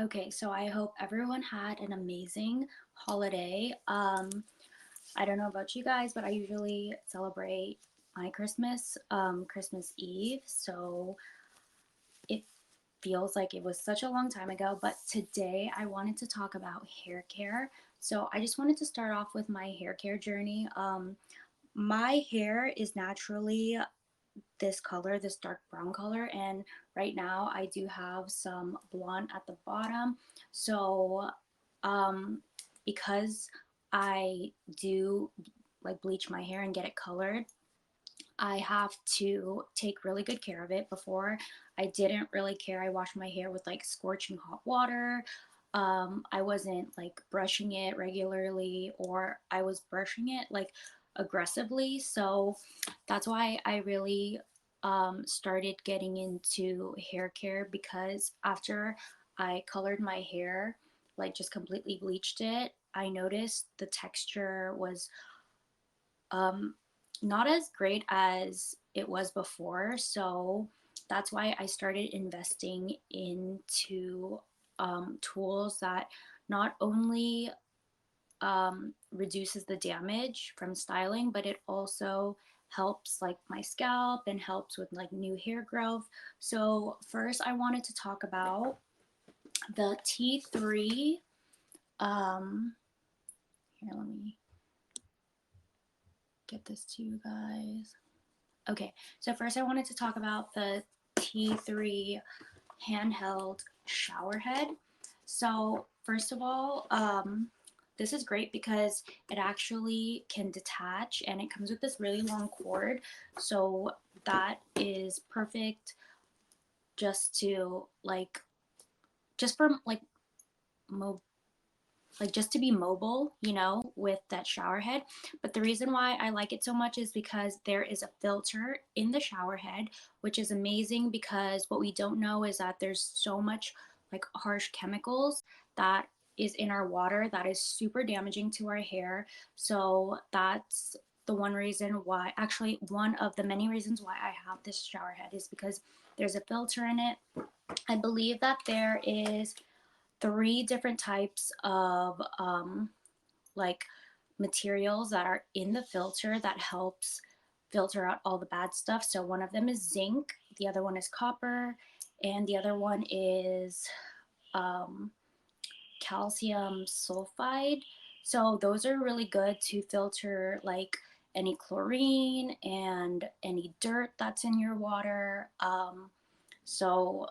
Okay, so I hope everyone had an amazing holiday. I don't know about you guys, but I usually celebrate my Christmas, Christmas Eve. So it feels like it was such a long time ago, but today I wanted to talk about hair care. So I just wanted to start off with my hair care journey. My hair is naturally this color, this dark brown color, and right now I do have some blonde at the bottom. So, um, because I do like bleach my hair and get it colored, I have to take really good care of it. Before, I didn't really care. I washed my hair with like scorching hot water. I wasn't like brushing it regularly, or I was brushing it like aggressively. So that's why I really started getting into hair care, because after I colored my hair, like just completely bleached it, I noticed the texture was um, not as great as it was before. So that's why I started investing into tools that not only reduces the damage from styling, but it also helps like my scalp and helps with like new hair growth. So first I wanted to talk about the T3. Um, Here, let me get this to you guys. Okay, so first I wanted to talk about the T3 handheld shower head. So first of all, this is great because it actually can detach and it comes with this really long cord. So that is perfect just to like, just for like mo like just to be mobile, with that shower head. But the reason why I like it so much is because there is a filter in the shower head, which is amazing, because what we don't know is that there's so much like harsh chemicals that is in our water that is super damaging to our hair. So that's the one reason why, actually one of the many reasons why I have this shower head, is because there's a filter in it. I believe that there is three different types of like materials that are in the filter that helps filter out all the bad stuff. So one of them is zinc, the other one is copper, and the other one is um, calcium sulfide. So those are really good to filter like any chlorine and any dirt that's in your water. So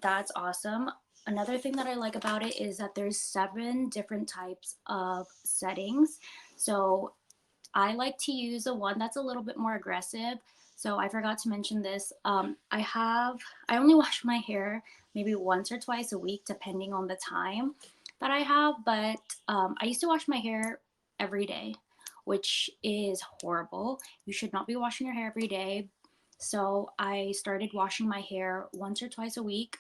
that's awesome. Another thing that I like about it is that there's 7 different types of settings. So I like to use a one that's a little bit more aggressive. So I forgot to mention this. I only wash my hair maybe once or twice a week, depending on the time that I have. But I used to wash my hair every day, which is horrible. You should not be washing your hair every day. So I started washing my hair once or twice a week,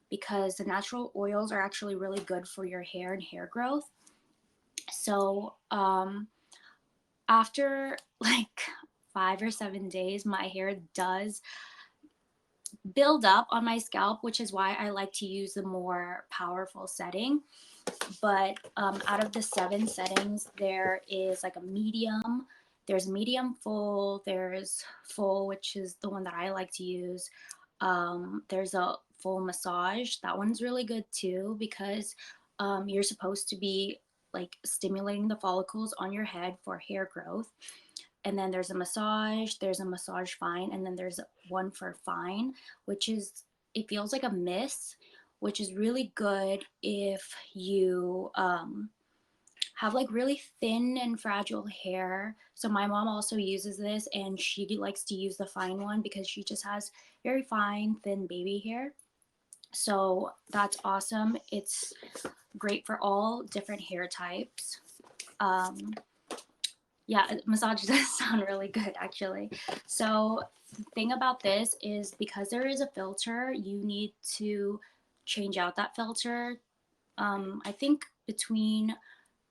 because the natural oils are actually really good for your hair and hair growth. So after like 5 or 7 days, my hair does build up on my scalp, which is why I like to use the more powerful setting. But out of the 7 settings, there is like a medium. There's medium full. There's full, which is the one that I like to use. There's a full massage. That one's really good too, because you're supposed to be like stimulating the follicles on your head for hair growth. And then there's a massage fine, and then there's one for fine, which is, it feels like a mist, which is really good if you have like really thin and fragile hair. So my mom also uses this, and she likes to use the fine one because she just has very fine, thin baby hair. So that's awesome. It's great for all different hair types. Um, yeah, massage does sound really good actually. So the thing about this is, because there is a filter, you need to change out that filter. I think between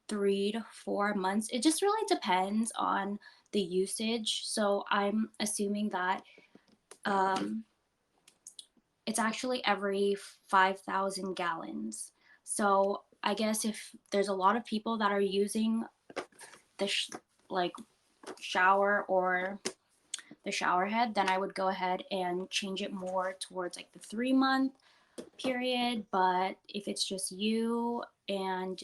3 to 4 months. It just really depends on the usage. So I'm assuming that um, it's actually every 5,000 gallons. So I guess if there's a lot of people that are using the like shower or the shower head, then I would go ahead and change it more towards like the 3 month period. But if it's just you and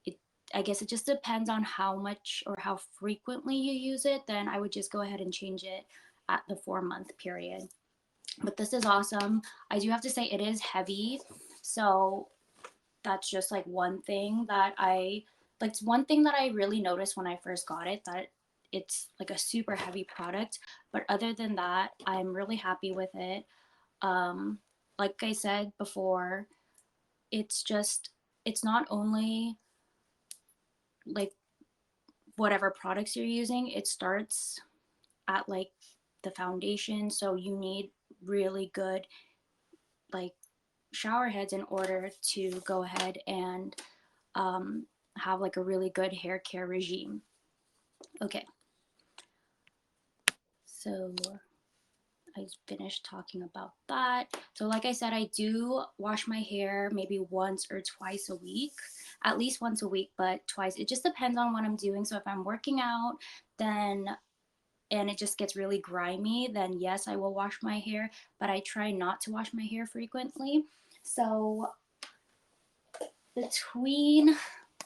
it, I guess it just depends on how much or how frequently you use it, then I would just go ahead and change it at the 4 month period. But this is awesome. I do have to say it is heavy. So that's just like one thing that one thing that I really noticed when I first got it, that it's like a super heavy product. But other than that, I'm really happy with it. Um, like I said before, it's not only like whatever products you're using, it starts at like the foundation. So you need really good like shower heads in order to go ahead and um, have like a really good hair care regime. Okay, so I finished talking about that. So like I said, I do wash my hair maybe once or twice a week, at least once a week, but twice. It just depends on what I'm doing. So if I'm working out, then and it just gets really grimy, then yes, I will wash my hair, but I try not to wash my hair frequently. So between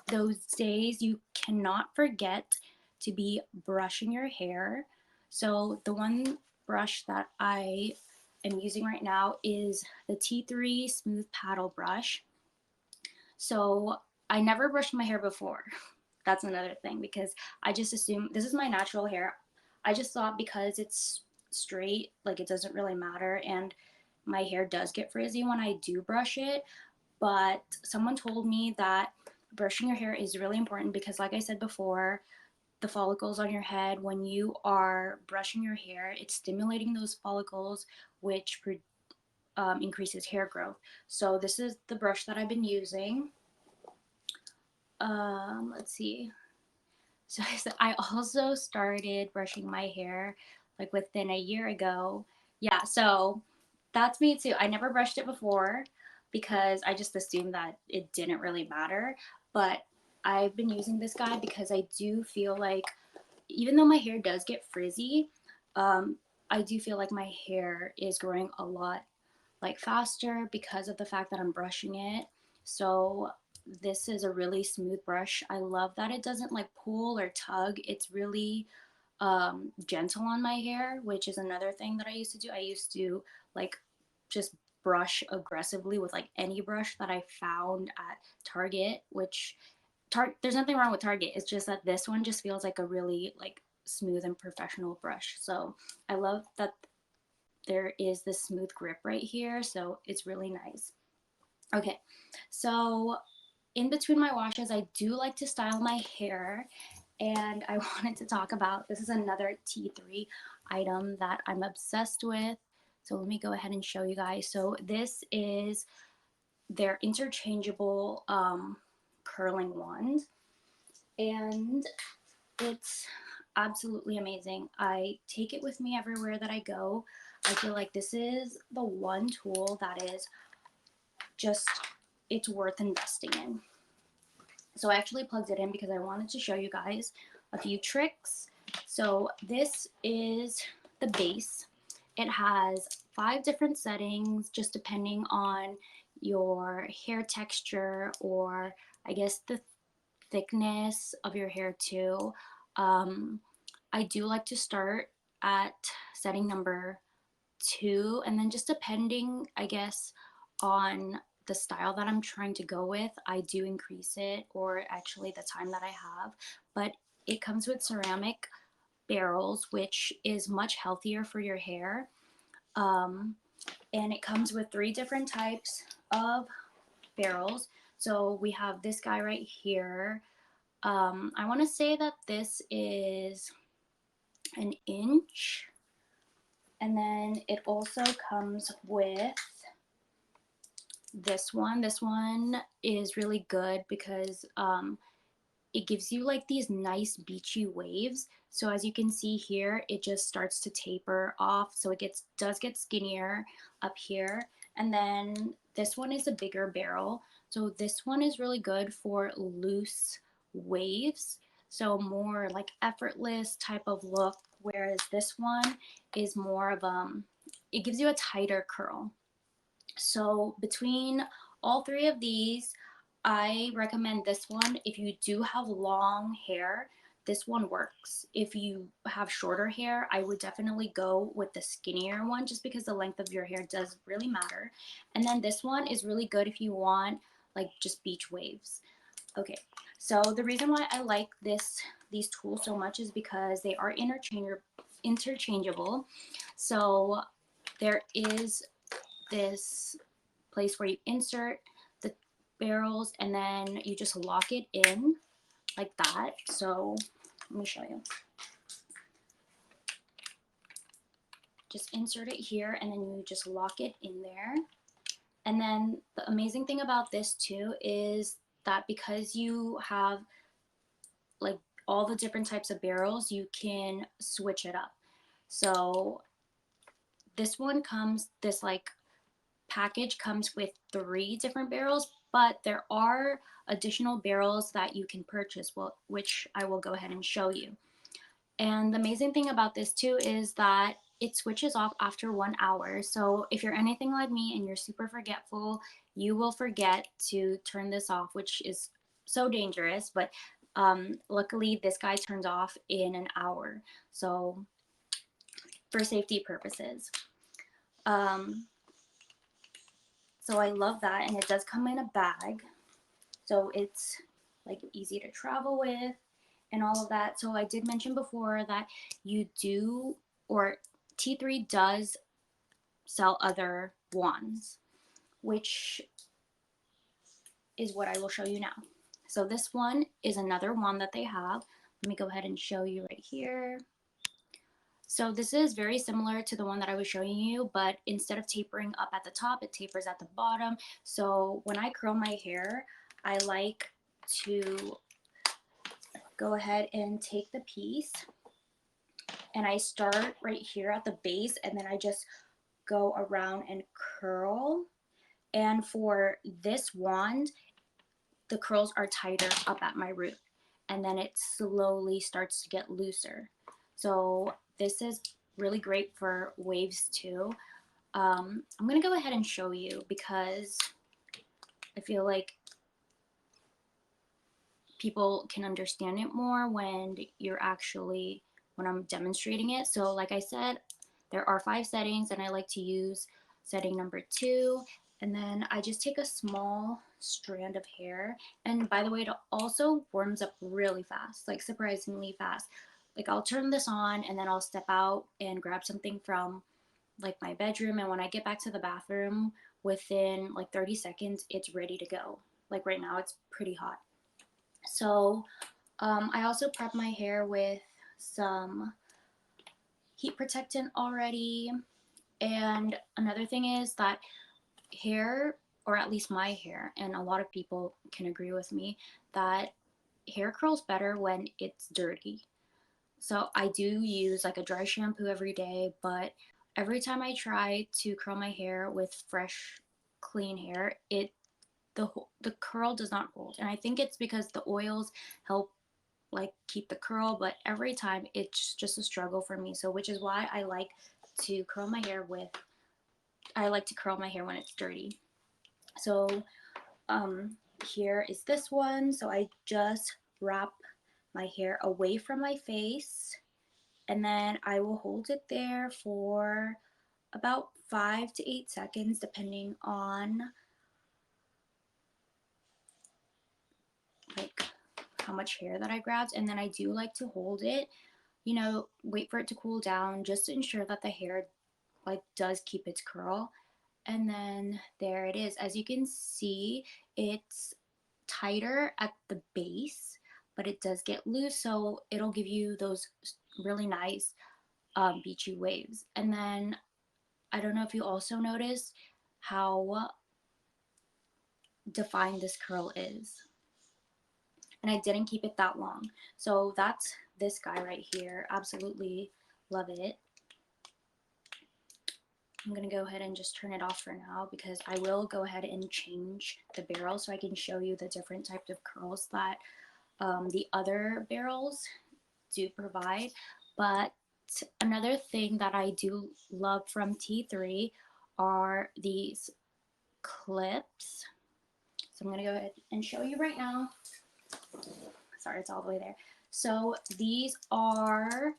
those days, you cannot forget to be brushing your hair. So the one brush that I am using right now is the T3 Smooth Paddle Brush. So I never brushed my hair before. That's another thing, because I just assumed this is my natural hair. I just thought because it's straight, like it doesn't really matter. And my hair does get frizzy when I do brush it. But someone told me that brushing your hair is really important because, like I said before, the follicles on your head, when you are brushing your hair, it's stimulating those follicles, which increases hair growth. So this is the brush that I've been using. Let's see. So I also started brushing my hair like within a year ago. Yeah, so that's me too. I never brushed it before because I just assumed that it didn't really matter. But I've been using this guy because I do feel like even though my hair does get frizzy, um, I do feel like my hair is growing a lot like faster because of the fact that I'm brushing it. So this is a really smooth brush. I love that it doesn't like pull or tug. It's really gentle on my hair, which is another thing that I used to do. I used to like just brush aggressively with like any brush that I found at Target, which there's nothing wrong with Target. It's just that this one just feels like a really like smooth and professional brush. So I love that there is this smooth grip right here. So it's really nice. Okay, so in between my washes, I do like to style my hair. And I wanted to talk about, this is another T3 item that I'm obsessed with. So let me go ahead and show you guys. So this is their interchangeable curling wand. And it's absolutely amazing. I take it with me everywhere that I go. I feel like this is the one tool that is just, it's worth investing in. So I actually plugged it in because I wanted to show you guys a few tricks. So this is the base. It has 5 different settings just depending on your hair texture, or I guess the thickness of your hair too. I do like to start at setting number 2, and then just depending, I guess, on the style that I'm trying to go with, I do increase it, or actually the time that I have. But it comes with ceramic barrels, which is much healthier for your hair. Um, and it comes with 3 different types of barrels. So we have this guy right here. I want to say that this is an inch. And then it also comes with this one. This one is really good because it gives you like these nice beachy waves. So as you can see here, it just starts to taper off. So it does get skinnier up here. And then this one is a bigger barrel. So this one is really good for loose waves. So more like effortless type of look, whereas this one is more of it gives you a tighter curl. So between all three of these, I recommend this one. If you do have long hair, this one works. If you have shorter hair, I would definitely go with the skinnier one just because the length of your hair does really matter. And then this one is really good if you want like just beach waves. Okay, so the reason why I like these tools so much is because they are interchangeable. So there is this place where you insert the barrels and then you just lock it in like that. So let me show you. Just insert it here and then you just lock it in there. And then the amazing thing about this too is that because you have like all the different types of barrels, you can switch it up. So this like package comes with 3 different barrels, but there are additional barrels that you can purchase, which I will go ahead and show you. And the amazing thing about this too is that it switches off after 1 hour. So if you're anything like me and you're super forgetful, you will forget to turn this off, which is so dangerous. But luckily, this guy turns off in an hour. So for safety purposes. So I love that, and it does come in a bag, so it's like easy to travel with and all of that. So I did mention before that you do, or T3 does sell other wands, which is what I will show you now. So this one is another wand that they have. Let me go ahead and show you right here. So this is very similar to the one that I was showing you, but instead of tapering up at the top, it tapers at the bottom. So when I curl my hair, I like to go ahead and take the piece and I start right here at the base and then I just go around and curl. And for this wand, the curls are tighter up at my root and then it slowly starts to get looser. So this is really great for waves too. I'm gonna go ahead and show you because I feel like people can understand it more when I'm demonstrating it. So like I said, there are 5 settings and I like to use setting number 2. And then I just take a small strand of hair. And by the way, it also warms up really fast, like surprisingly fast. Like I'll turn this on and then I'll step out and grab something from like my bedroom. And when I get back to the bathroom, within like 30 seconds, it's ready to go. Like right now, it's pretty hot. So I also prep my hair with some heat protectant already. And another thing is that hair, or at least my hair, and a lot of people can agree with me, that hair curls better when it's dirty. So I do use like a dry shampoo every day, but every time I try to curl my hair with fresh, clean hair, the curl does not hold. And I think it's because the oils help like keep the curl, but every time it's just a struggle for me. So which is why I like to curl my hair when it's dirty. So here is this one. So I just wrap my hair away from my face and then I will hold it there for about 5 to 8 seconds depending on like how much hair that I grabbed. And then I do like to hold it, wait for it to cool down just to ensure that the hair like does keep its curl. And then there it is. As you can see, it's tighter at the base, but it does get loose, so it'll give you those really nice beachy waves. And then I don't know if you also noticed how defined this curl is. And I didn't keep it that long. So that's this guy right here. Absolutely love it. I'm gonna go ahead and just turn it off for now because I will go ahead and change the barrel so I can show you the different types of curls that the other barrels do provide. But another thing that I do love from T3 are these clips. So I'm gonna go ahead and show you right now. Sorry, it's all the way there. So these are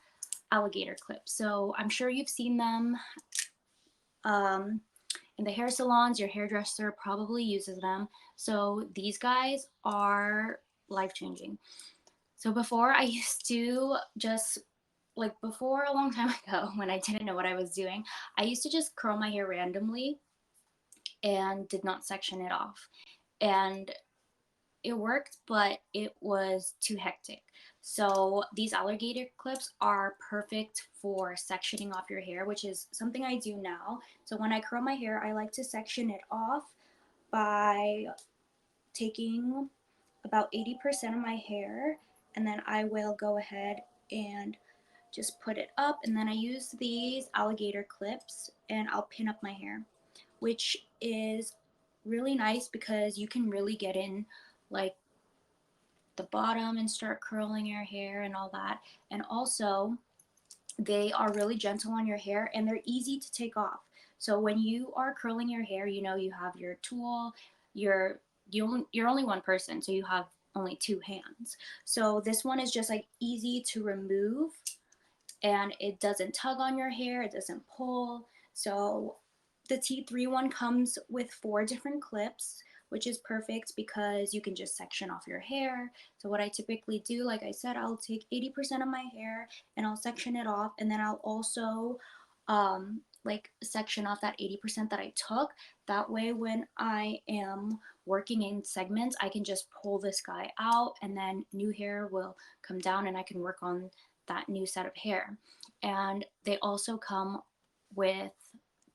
alligator clips. So I'm sure you've seen them in the hair salons. Your hairdresser probably uses them. So these guys are life changing. So before I used to just before a long time ago when I didn't know what I was doing, I used to just curl my hair randomly and did not section it off. And it worked, but it was too hectic. So these alligator clips are perfect for sectioning off your hair, which is something I do now. So when I curl my hair, I like to section it off by taking about 80% of my hair, and then I will go ahead and just put it up, and then I use these alligator clips and I'll pin up my hair, which is really nice because you can really get in like the bottom and start curling your hair and all that. And also they are really gentle on your hair and they're easy to take off. So when you are curling your hair, you know, you have your tool, you're only one person, so you have only two hands. So this one is just like easy to remove and it doesn't tug on your hair, it doesn't pull. So the T3 one comes with 4 different clips, which is perfect because you can just section off your hair. So what I typically do, like I said, I'll take 80% of my hair and I'll section it off, and then I'll also section off that 80% that I took. That way when I am working in segments, I can just pull this guy out and then new hair will come down and I can work on that new set of hair. And they also come with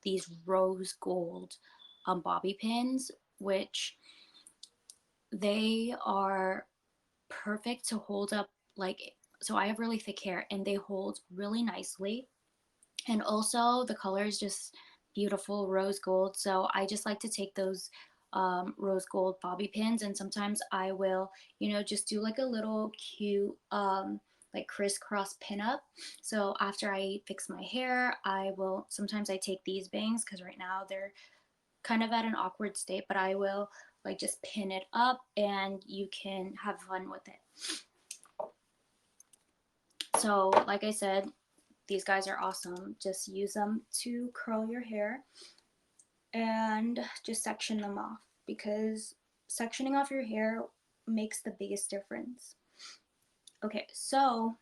these rose gold bobby pins, which they are perfect to hold up. So I have really thick hair and they hold really nicely, and also the color is just beautiful rose gold. So I just like to take those rose gold bobby pins, and sometimes I will, you know, just do like a little cute like crisscross pin up. So after I fix my hair, sometimes I take these bangs because right now they're kind of at an awkward state, but I will like just pin it up and you can have fun with it. So like I said, these guys are awesome. Just use them to curl your hair and just section them off, because sectioning off your hair makes the biggest difference. Okay, so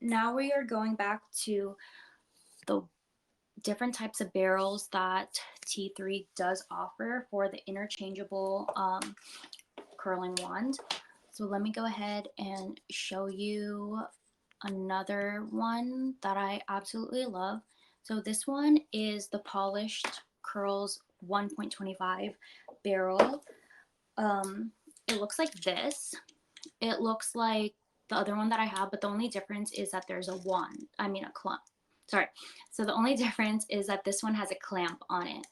now we are going back to the different types of barrels that T3 does offer for the interchangeable curling wand. So let me go ahead and show you another one that I absolutely love. So this one is the Polished Curls 1.25 barrel. It looks like this. It looks like the other one that I have, but the only difference is that there's a clamp. Sorry. So the only difference is that this one has a clamp on it.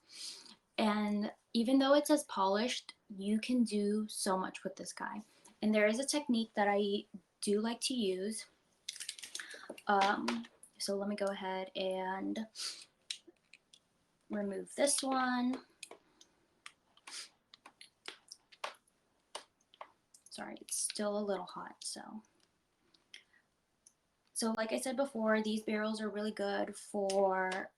And even though it says polished, you can do so much with this guy. And there is a technique that I do like to use. So let me go ahead and remove this one. Sorry, it's still a little hot. So like I said before, these barrels are really good for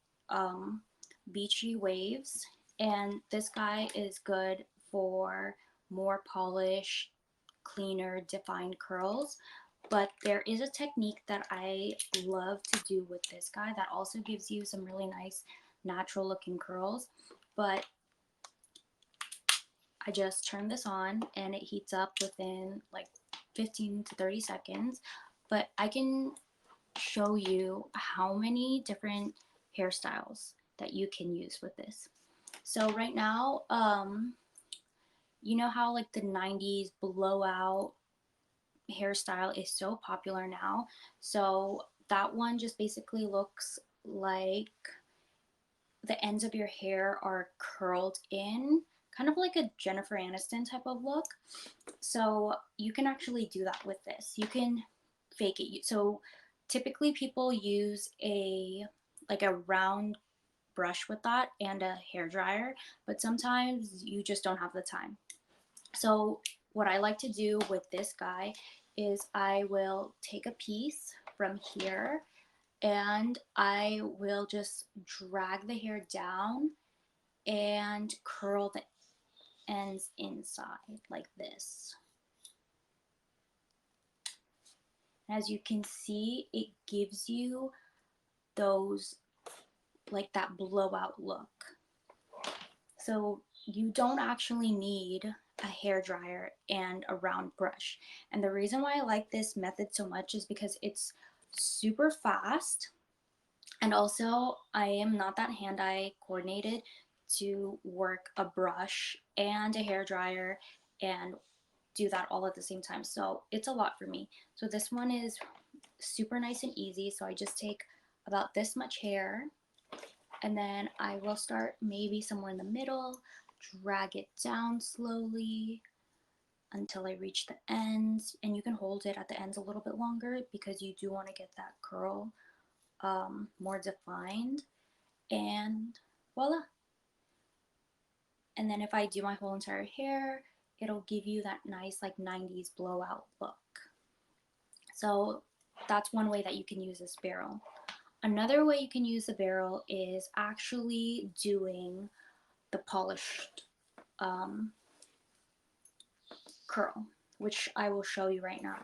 beachy waves. And this guy is good for more polished, cleaner, defined curls. But there is a technique that I love to do with this guy that also gives you some really nice natural looking curls. But I just turn this on and it heats up within like 15 to 30 seconds. But I can show you how many different hairstyles that you can use with this. So right now, you know how like the 90s blowout hairstyle is so popular now. So that one just basically looks like the ends of your hair are curled in, kind of like a Jennifer Aniston type of look. So you can actually do that with this. You can fake it. So typically people use a like a round brush with that and a hair dryer, but sometimes you just don't have the time. So what I like to do with this guy is I will take a piece from here and I will just drag the hair down and curl the ends inside like this. As you can see, it gives you those, like that blowout look. So you don't actually need a hair dryer and a round brush. And the reason why I like this method so much is because it's super fast. And also, I am not that hand-eye coordinated to work a brush and a hair dryer and do that all at the same time. So it's a lot for me. So this one is super nice and easy. So I just take about this much hair and then I will start maybe somewhere in the middle, drag it down slowly until I reach the ends. And you can hold it at the ends a little bit longer because you do want to get that curl more defined. And voila. And then if I do my whole entire hair, it'll give you that nice like 90s blowout look. So that's one way that you can use this barrel. Another way you can use the barrel is actually doing the polished curl, which I will show you right now.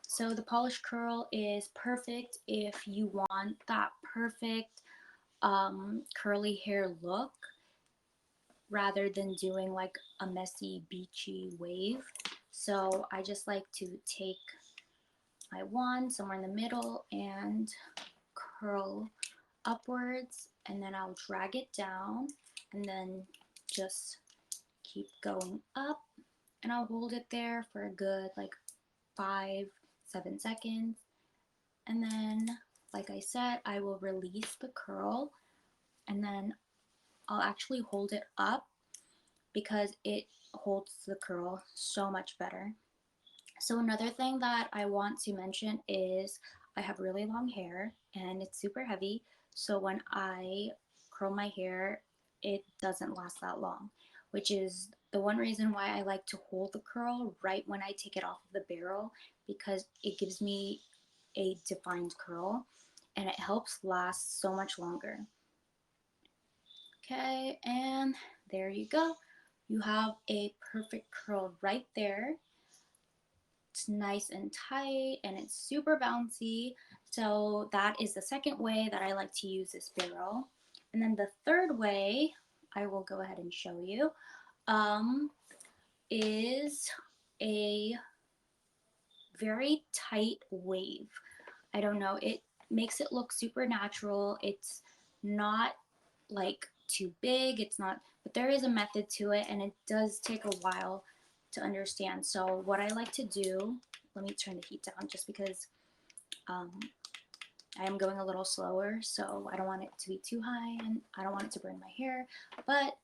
So the polished curl is perfect if you want that perfect curly hair look rather than doing like a messy beachy wave. So I just like to take my wand somewhere in the middle and curl upwards, and then I'll drag it down and then just keep going up, and I'll hold it there for a good like 5-7 seconds, and then like I said, I will release the curl and then I'll actually hold it up because it holds the curl so much better. So another thing that I want to mention is I have really long hair and it's super heavy. So when I curl my hair, it doesn't last that long, which is the one reason why I like to hold the curl right when I take it off of the barrel, because it gives me a defined curl and it helps last so much longer. Okay, and there you go. You have a perfect curl right there. It's nice and tight and it's super bouncy. So that is the second way that I like to use this barrel. And then the third way I will go ahead and show you is a very tight wave. I don't know, it makes it look super natural. It's not like too big, it's not, but there is a method to it and it does take a while to understand. So what I like to do, let me turn the heat down just because I am going a little slower, so I don't want it to be too high and I don't want it to burn my hair. But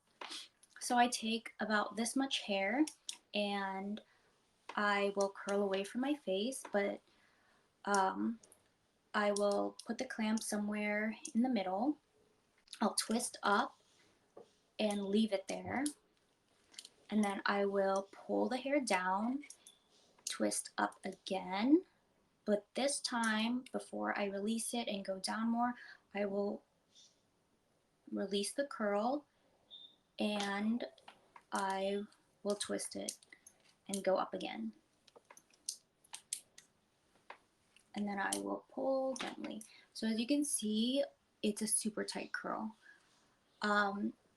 so I take about this much hair and I will curl away from my face, but I will put the clamp somewhere in the middle. I'll twist up and leave it there. And then I will pull the hair down, twist up again. But this time, before I release it and go down more, I will release the curl and I will twist it and go up again. And then I will pull gently. So as you can see, it's a super tight curl.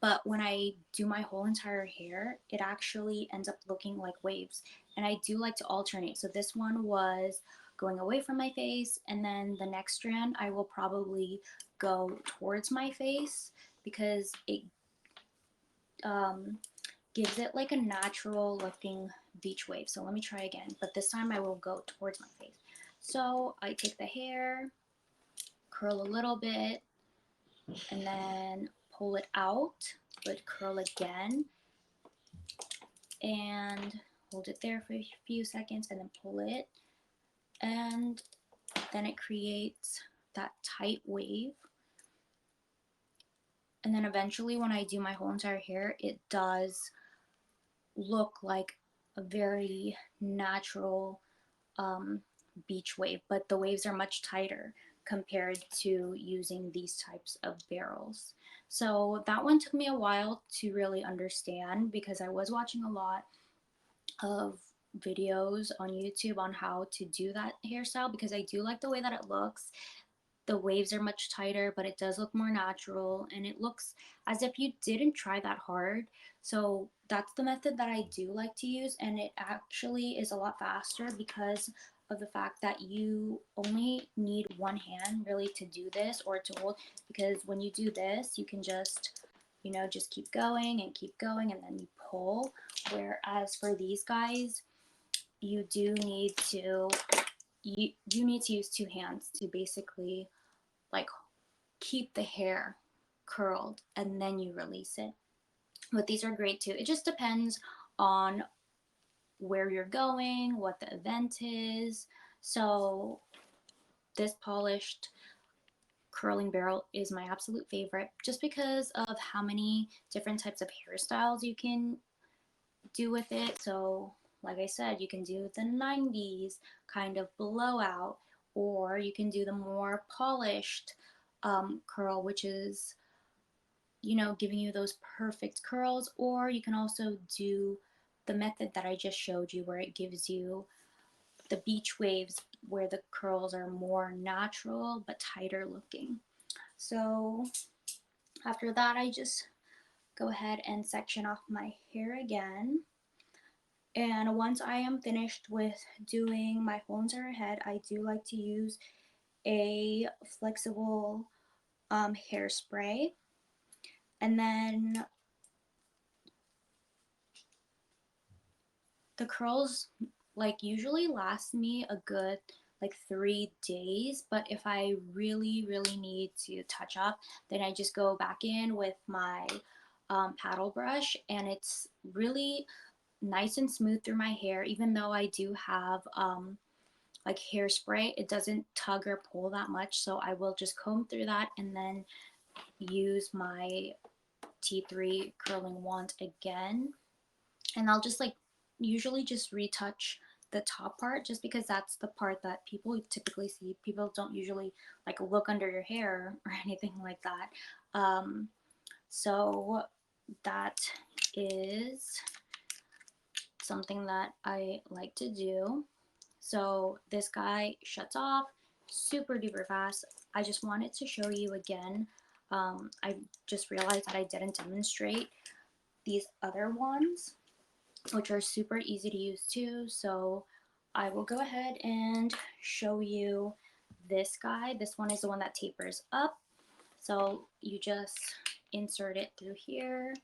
But when I do my whole entire hair, it actually ends up looking like waves. And I do like to alternate. So this one was going away from my face, and then the next strand I will probably go towards my face because it gives it like a natural looking beach wave. So let me try again, but this time I will go towards my face. So I take the hair, curl a little bit, and then pull it out, but curl again, and hold it there for a few seconds, and then pull it, and then it creates that tight wave. And then eventually when I do my whole entire hair, it does look like a very natural beach wave, but the waves are much tighter compared to using these types of barrels. So that one took me a while to really understand because I was watching a lot of videos on YouTube on how to do that hairstyle because I do like the way that it looks. The waves are much tighter, but it does look more natural and it looks as if you didn't try that hard. So that's the method that I do like to use, and it actually is a lot faster because of the fact that you only need one hand really to do this or to hold, because when you do this you can just, you know, just keep going and then you pull, whereas for these guys you do need to you need to use two hands to basically like keep the hair curled and then you release it. But these are great too. It just depends on where you're going, what the event is. So this polished curling barrel is my absolute favorite just because of how many different types of hairstyles you can do with it. So like I said, you can do the 90s kind of blowout, or you can do the more polished curl, which is, you know, giving you those perfect curls, or you can also do the method that I just showed you where it gives you the beach waves where the curls are more natural but tighter looking. So after that, I just go ahead and section off my hair again. And once I am finished with doing my whole entire head, I do like to use a flexible hairspray. And then the curls like usually last me a good like 3 days, but if I really need to touch up, then I just go back in with my paddle brush, and it's really nice and smooth through my hair. Even though I do have like hairspray, it doesn't tug or pull that much, so I will just comb through that and then use my T3 curling wand again, and I'll just like usually just retouch the top part just because that's the part that people typically see. People don't usually like look under your hair or anything like that. So that is something that I like to do. So this guy shuts off super duper fast. I just wanted to show you again. I just realized that I didn't demonstrate these other ones, which are super easy to use too. So I will go ahead and show you this guy. This one is the one that tapers up. So you just insert it through here,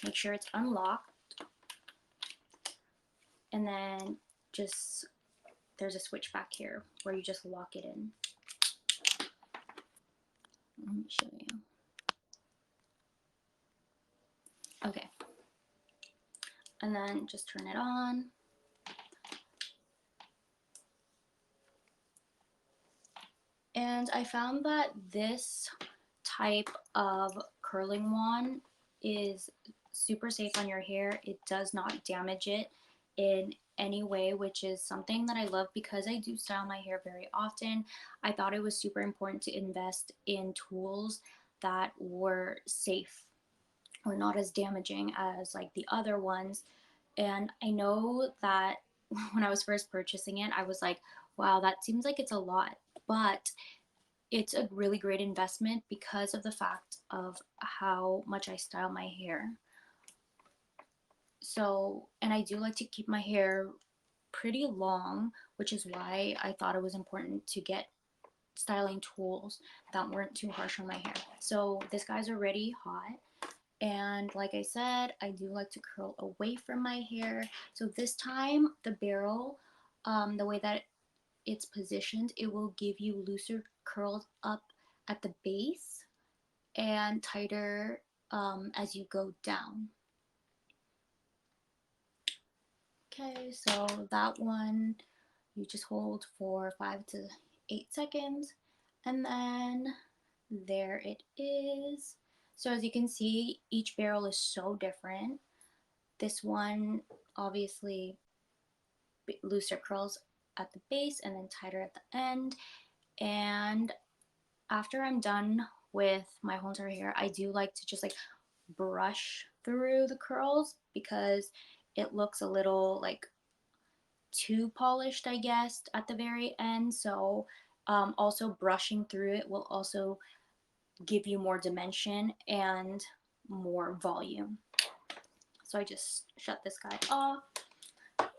make sure it's unlocked, and then just there's a switch back here where you just lock it in. Let me show you. Okay. And then just turn it on. And I found that this type of curling wand is super safe on your hair. It does not damage it in any way, which is something that I love because I do style my hair very often. I thought it was super important to invest in tools that were safe or not as damaging as like the other ones. And I know that when I was first purchasing it, I was like, wow, that seems like it's a lot. But it's a really great investment because of the fact of how much I style my hair. So, and I do like to keep my hair pretty long, which is why I thought it was important to get styling tools that weren't too harsh on my hair. So this guy's already hot. And like I said, I do like to curl away from my hair. So this time the barrel, the way that it's positioned, it will give you looser curls up at the base, and tighter as you go down. Okay, so that one you just hold for 5 to 8 seconds, and then there it is. So as you can see, each barrel is so different. This one obviously looser curls at the base and then tighter at the end. And after I'm done with my whole entire hair, I do like to just like brush through the curls because it looks a little like too polished, I guess, at the very end. So also brushing through it will also give you more dimension and more volume. So I just shut this guy off,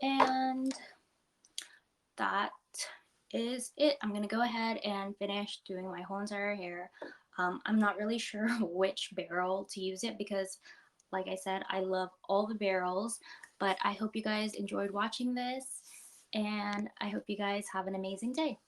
and that is it. I'm gonna go ahead and finish doing my whole entire hair. I'm not really sure which barrel to use it because, like I said, I love all the barrels, but I hope you guys enjoyed watching this, and I hope you guys have an amazing day.